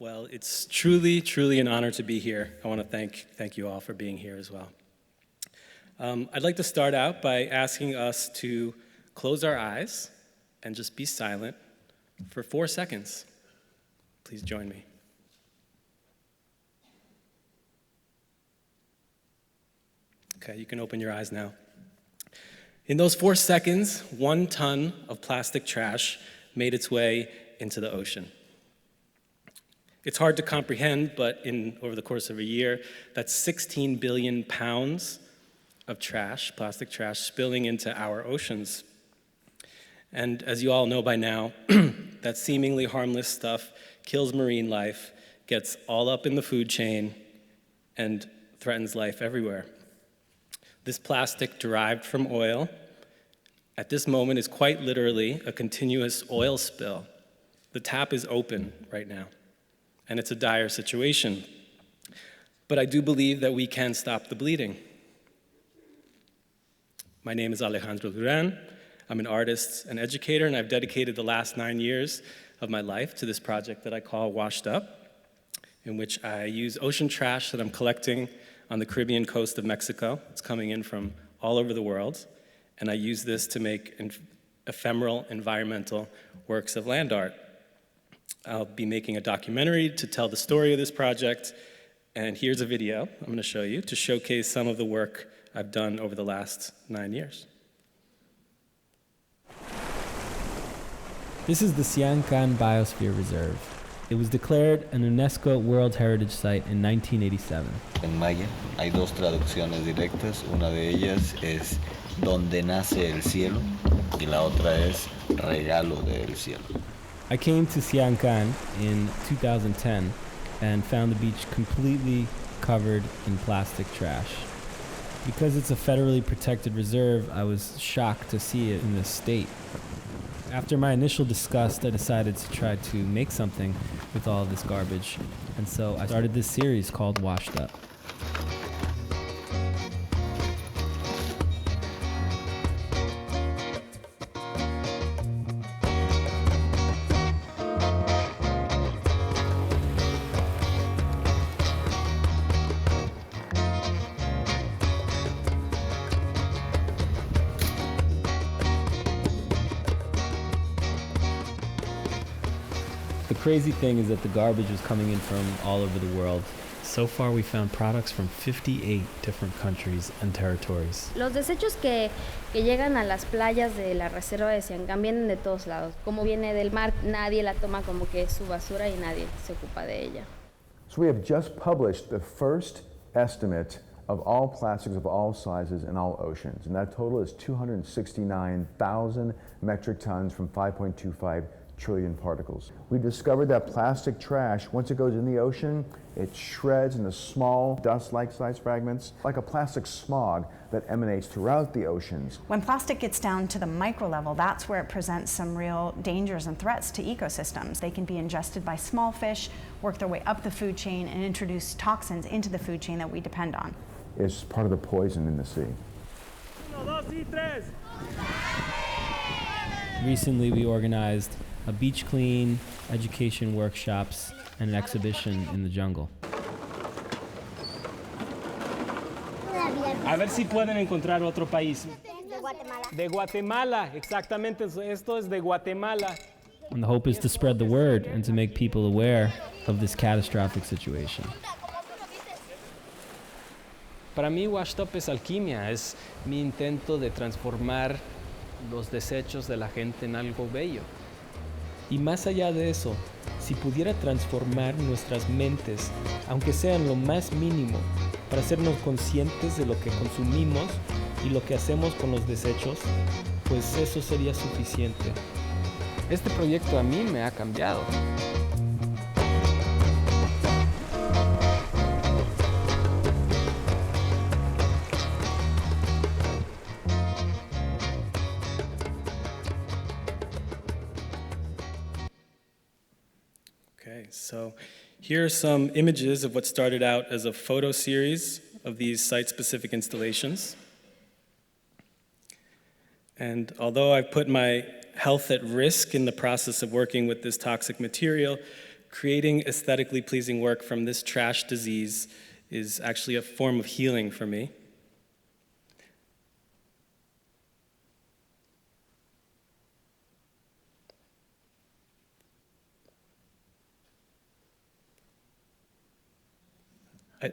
Well, it's truly, truly an honor to be here. I want to thank you all for being here as well. I'd like to start out by asking us to close our eyes and just be silent for 4 seconds. Please join me. Okay, you can open your eyes now. In those 4 seconds, 1 ton of plastic trash made its way into the ocean. It's hard to comprehend, but over the course of a year, that's 16 billion pounds of trash, plastic trash, spilling into our oceans. And as you all know by now, that seemingly harmless stuff kills marine life, gets all up in the food chain, and threatens life everywhere. This plastic derived from oil, at this moment, is quite literally a continuous oil spill. The tap is open right now, and it's a dire situation. But I do believe that we can stop the bleeding. My name is Alejandro Duran. I'm an artist and educator, and I've dedicated the last 9 years of my life to this project that I call Washed Up, in which I use ocean trash that I'm collecting on the Caribbean coast of Mexico. It's coming in from all over the world, and I use this to make ephemeral environmental works of land art. I'll be making a documentary to tell the story of this project, and here's a video I'm going to show you to showcase some of the work I've done over the last 9 years. This is the Siancan Biosphere Reserve. It was declared an UNESCO World Heritage Site in 1987. En maya hay dos traducciones directas. Una de ellas es donde nace el cielo y la otra es regalo del cielo. I came to Siancan in 2010 and found the beach completely covered in plastic trash. Because it's a federally protected reserve, I was shocked to see it in this state. After my initial disgust, I decided to try to make something with all of this garbage, and so I started this series called Washed Up. The crazy thing is that the garbage was coming in from all over the world. So far, we found products from 58 different countries and territories. Los desechos que llegan a las playas de la reserva de Siancán vienen de todos lados. Como viene del mar, nadie la toma como que es su basura y nadie se ocupa de ella. So we have just published the first estimate of all plastics of all sizes in all oceans, and that total is 269,000 metric tons from 5.25 trillion particles. We discovered that plastic trash, once it goes in the ocean, it shreds into small dust-like size fragments, like a plastic smog that emanates throughout the oceans. When plastic gets down to the micro level, that's where it presents some real dangers and threats to ecosystems. They can be ingested by small fish, work their way up the food chain, and introduce toxins into the food chain that we depend on. It's part of the poison in the sea. Recently, we organized a beach clean, education workshops, and an exhibition in the jungle. A ver si pueden encontrar otro país. De Guatemala, exactamente, esto es de Guatemala. And the hope is to spread the word and to make people aware of this catastrophic situation. Para mí, Washed Up es alquimia, es mi intento de transformar los desechos de la gente en algo bello. Y más allá de eso, si pudiera transformar nuestras mentes, aunque sea en lo más mínimo, para hacernos conscientes de lo que consumimos y lo que hacemos con los desechos, pues eso sería suficiente. Este proyecto a mí me ha cambiado. Okay, so here are some images of what started out as a photo series of these site-specific installations. And although I've put my health at risk in the process of working with this toxic material, creating aesthetically pleasing work from this trash disease is actually a form of healing for me.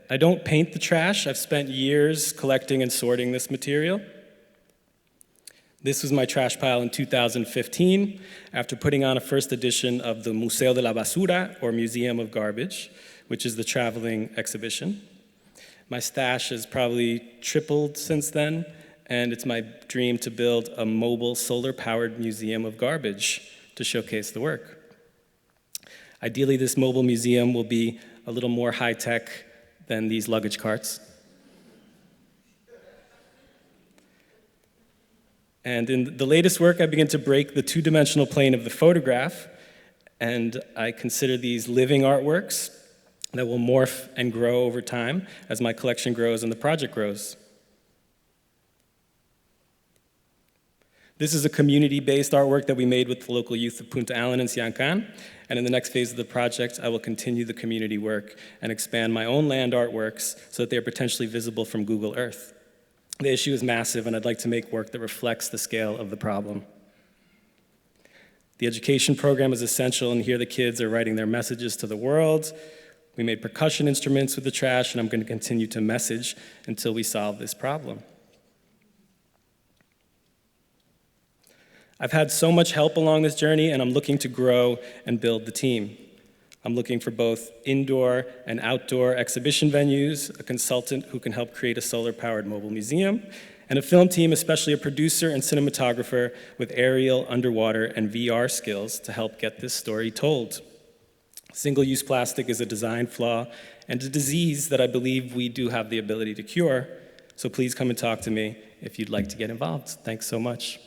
I don't paint the trash. I've spent years collecting and sorting this material. This was my trash pile in 2015 after putting on a first edition of the Museo de la Basura, or Museum of Garbage, which is the traveling exhibition. My stash has probably tripled since then, and it's my dream to build a mobile solar-powered museum of garbage to showcase the work. Ideally, this mobile museum will be a little more high-tech than these luggage carts. And in the latest work, I begin to break the two-dimensional plane of the photograph, and I consider these living artworks that will morph and grow over time as my collection grows and the project grows. This is a community-based artwork that we made with the local youth of Punta Allen and Siancan, and in the next phase of the project, I will continue the community work and expand my own land artworks so that they are potentially visible from Google Earth. The issue is massive, and I'd like to make work that reflects the scale of the problem. The education program is essential, and here the kids are writing their messages to the world. We made percussion instruments with the trash, and I'm going to continue to message until we solve this problem. I've had so much help along this journey, and I'm looking to grow and build the team. I'm looking for both indoor and outdoor exhibition venues, a consultant who can help create a solar-powered mobile museum, and a film team, especially a producer and cinematographer with aerial, underwater, and VR skills to help get this story told. Single-use plastic is a design flaw and a disease that I believe we do have the ability to cure, so please come and talk to me if you'd like to get involved. Thanks so much.